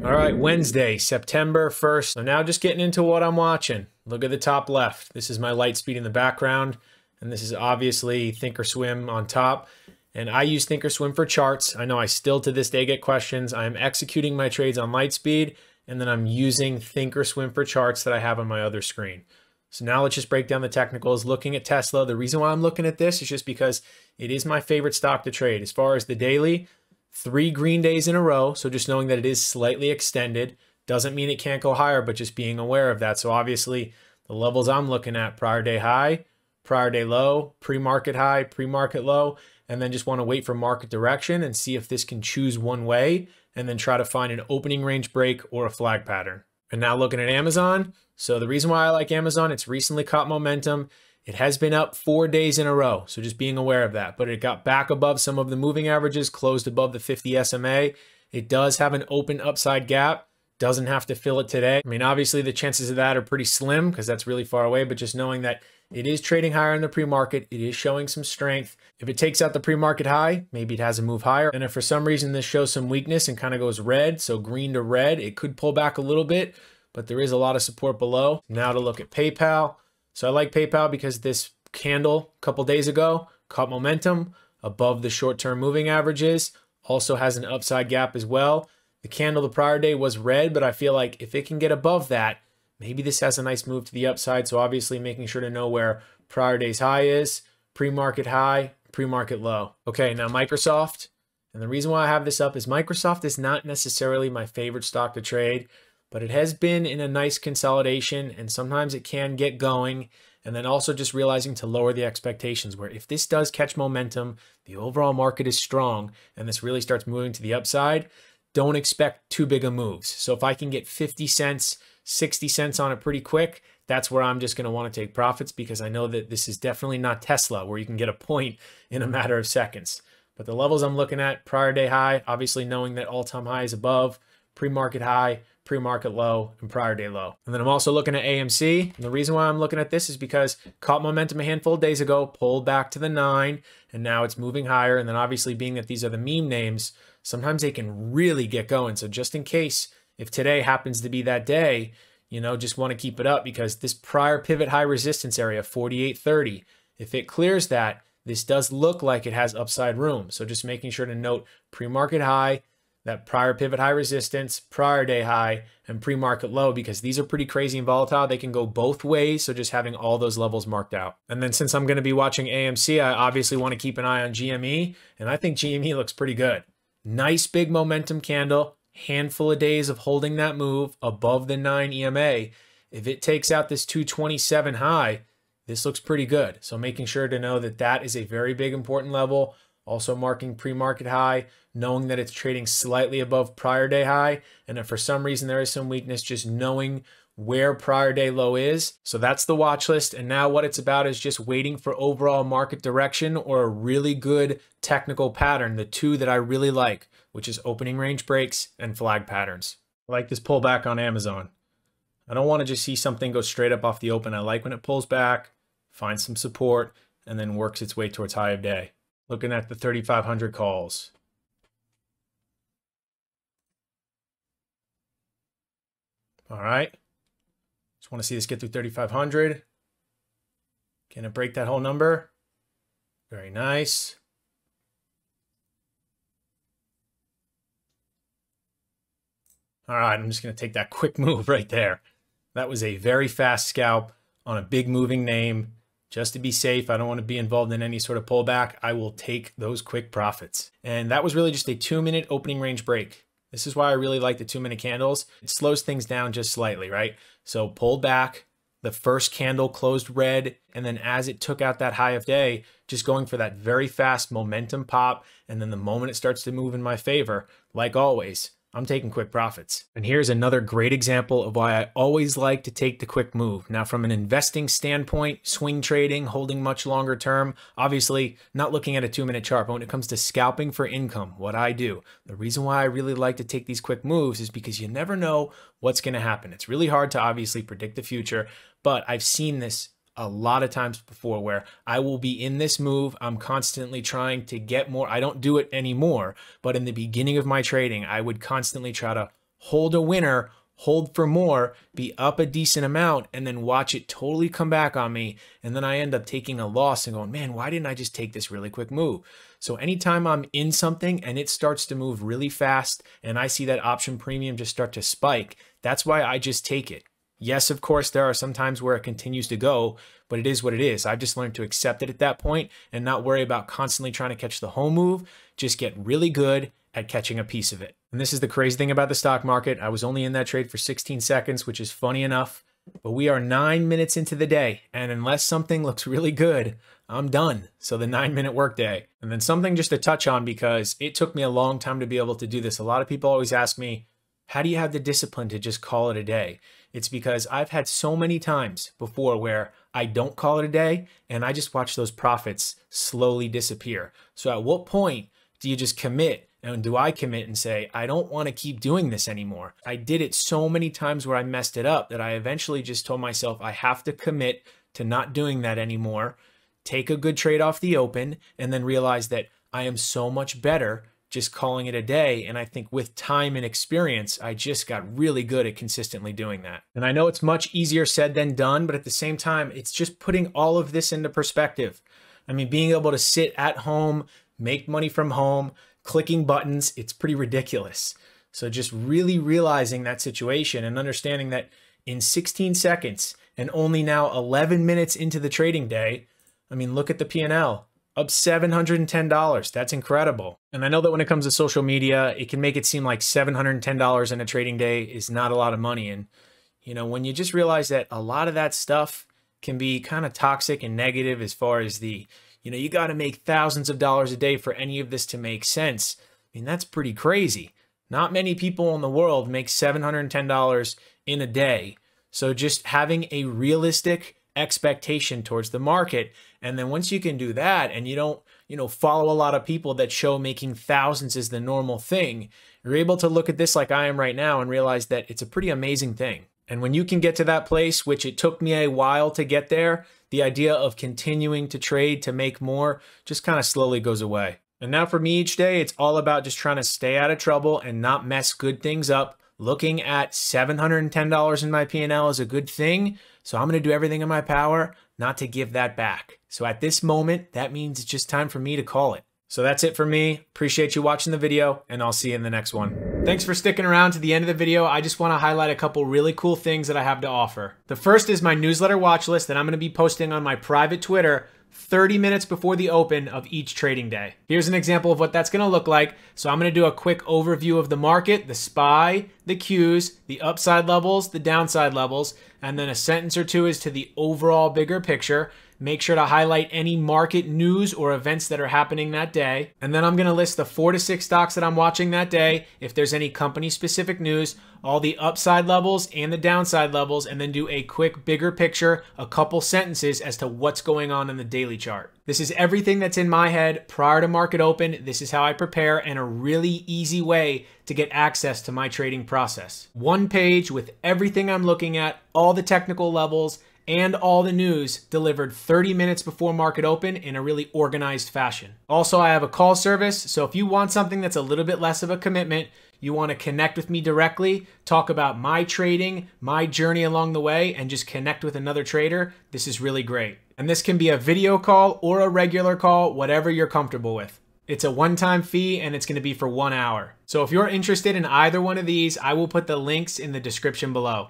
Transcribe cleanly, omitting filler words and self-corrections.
All right, Wednesday, September 1st. So now just getting into what I'm watching. Look at the top left. This is my Lightspeed in the background, and this is obviously Thinkorswim on top. And I use Thinkorswim for charts. I know I still to this day get questions. I am executing my trades on Lightspeed, and then I'm using Thinkorswim for charts that I have on my other screen. So now let's just break down the technicals. Looking at Tesla, the reason why I'm looking at this is just because it is my favorite stock to trade. As far as the daily, 3 green days in a row. So just knowing that it is slightly extended doesn't mean it can't go higher, but just being aware of that. So obviously the levels I'm looking at, prior day high, prior day low, pre-market high, pre-market low, and then just want to wait for market direction and see if this can choose one way and then try to find an opening range break or a flag pattern. And now looking at Amazon. So the reason why I like Amazon, it's recently caught momentum. It has been up 4 days in a row, so just being aware of that. But it got back above some of the moving averages, closed above the 50 SMA. It does have an open upside gap, doesn't have to fill it today. I mean, obviously the chances of that are pretty slim because that's really far away, but just knowing that it is trading higher in the pre-market, it is showing some strength. If it takes out the pre-market high, maybe it has a move higher. And if for some reason this shows some weakness and kind of goes red, so green to red, it could pull back a little bit, but there is a lot of support below. Now to look at PayPal. So I like PayPal because this candle a couple days ago caught momentum above the short-term moving averages, also has an upside gap as well. The candle the prior day was red, but I feel like if it can get above that, maybe this has a nice move to the upside. So obviously making sure to know where prior day's high is, pre-market high, pre-market low. Okay, now Microsoft. And the reason why I have this up is Microsoft is not necessarily my favorite stock to trade, but it has been in a nice consolidation and sometimes it can get going. And then also just realizing to lower the expectations where if this does catch momentum, the overall market is strong and this really starts moving to the upside, don't expect too big of moves. So if I can get 50 cents, 60 cents on it pretty quick, that's where I'm just going to want to take profits because I know that this is definitely not Tesla where you can get a point in a matter of seconds. But the levels I'm looking at, prior day high, obviously knowing that all-time high is above, pre-market high, pre-market low, and prior day low. And then I'm also looking at AMC. And the reason why I'm looking at this is because caught momentum a handful of days ago, pulled back to the 9, and now it's moving higher. And then obviously being that these are the meme names, sometimes they can really get going. So just in case, if today happens to be that day, you know, just want to keep it up because this prior pivot high resistance area, 48.30, if it clears that, this does look like it has upside room. So just making sure to note pre-market high, that prior pivot high resistance, prior day high, and pre-market low, because these are pretty crazy and volatile. They can go both ways. So just having all those levels marked out. And then since I'm going to be watching AMC, I obviously want to keep an eye on GME. And I think GME looks pretty good. Nice big momentum candle, handful of days of holding that move above the 9 EMA. If it takes out this 227 high, this looks pretty good. So making sure to know that that is a very big important level. Also marking pre-market high, knowing that it's trading slightly above prior day high. And if for some reason there is some weakness, just knowing where prior day low is. So that's the watch list. And now what it's about is just waiting for overall market direction or a really good technical pattern, the two that I really like, which is opening range breaks and flag patterns. I like this pullback on Amazon. I don't want to just see something go straight up off the open. I like when it pulls back, finds some support, and then works its way towards high of day. Looking at the 3,500 calls. All right. Just want to see this get through 3,500. Can it break that whole number? Very nice. All right, I'm just going to take that quick move right there. That was a very fast scalp on a big moving name. Just to be safe, I don't want to be involved in any sort of pullback. I will take those quick profits. And that was really just a 2-minute opening range break. This is why I really like the 2-minute candles. It slows things down just slightly, right? So pulled back, the first candle closed red, and then as it took out that high of day, just going for that very fast momentum pop. And then the moment it starts to move in my favor, like always, I'm taking quick profits. And here's another great example of why I always like to take the quick move. Now, from an investing standpoint, swing trading, holding much longer term, obviously not looking at a 2-minute chart, but when it comes to scalping for income, what I do, the reason why I really like to take these quick moves is because you never know what's going to happen. It's really hard to obviously predict the future, but I've seen this a lot of times before where I will be in this move. I'm constantly trying to get more. I don't do it anymore, but in the beginning of my trading, I would constantly try to hold a winner, hold for more, be up a decent amount, and then watch it totally come back on me. And then I end up taking a loss and going, man, why didn't I just take this really quick move? So anytime I'm in something and it starts to move really fast and I see that option premium just start to spike, that's why I just take it. Yes, of course, there are some times where it continues to go, but it is what it is. I've just learned to accept it at that point and not worry about constantly trying to catch the whole move. Just get really good at catching a piece of it. And this is the crazy thing about the stock market. I was only in that trade for 16 seconds, which is funny enough, but we are 9 minutes into the day. And unless something looks really good, I'm done. So the 9-minute workday. And then something just to touch on, because it took me a long time to be able to do this. A lot of people always ask me, how do you have the discipline to just call it a day? It's because I've had so many times before where I don't call it a day and I just watch those profits slowly disappear. So at what point do you just commit? And do I commit and say, I don't want to keep doing this anymore? I did it so many times where I messed it up that I eventually just told myself I have to commit to not doing that anymore, take a good trade off the open, and then realize that I am so much better just calling it a day. And I think with time and experience, I just got really good at consistently doing that. And I know it's much easier said than done, but at the same time, it's just putting all of this into perspective. I mean, being able to sit at home, make money from home, clicking buttons, it's pretty ridiculous. So just really realizing that situation and understanding that in 16 seconds and only now 11 minutes into the trading day, I mean, look at the P&L. Up $710. That's incredible. And I know that when it comes to social media, it can make it seem like $710 in a trading day is not a lot of money. And, you know, when you just realize that a lot of that stuff can be kind of toxic and negative as far as the, you know, you got to make thousands of dollars a day for any of this to make sense. I mean, that's pretty crazy. Not many people in the world make $710 in a day. So just having a realistic expectation towards the market. And then once you can do that and you don't, you know, follow a lot of people that show making thousands is the normal thing, you're able to look at this like I am right now and realize that it's a pretty amazing thing. And when you can get to that place, which it took me a while to get there, the idea of continuing to trade to make more just kind of slowly goes away. And now for me each day, it's all about just trying to stay out of trouble and not mess good things up. Looking at $710 in my P&L is a good thing. So I'm going to do everything in my power not to give that back. So at this moment, that means it's just time for me to call it. So that's it for me. Appreciate you watching the video, and I'll see you in the next one. Thanks for sticking around to the end of the video. I just want to highlight a couple really cool things that I have to offer. The first is my newsletter watch list that I'm going to be posting on my private Twitter 30 minutes before the open of each trading day. Here's an example of what that's going to look like. So I'm going to do a quick overview of the market, the SPY, the Qs, the upside levels, the downside levels, and then a sentence or two as to the overall bigger picture. Make sure to highlight any market news or events that are happening that day. And then I'm going to list the 4 to 6 stocks that I'm watching that day. If there's any company specific news, all the upside levels and the downside levels, and then do a quick bigger picture, a couple sentences as to what's going on in the daily chart. This is everything that's in my head prior to market open. This is how I prepare, and a really easy way to get access to my trading process. One page with everything I'm looking at, all the technical levels, and all the news delivered 30 minutes before market open in a really organized fashion. Also, I have a call service, so if you want something that's a little bit less of a commitment, you want to connect with me directly, talk about my trading, my journey along the way, and just connect with another trader, this is really great. And this can be a video call or a regular call, whatever you're comfortable with. It's a one-time fee, and it's going to be for 1 hour. So if you're interested in either one of these, I will put the links in the description below.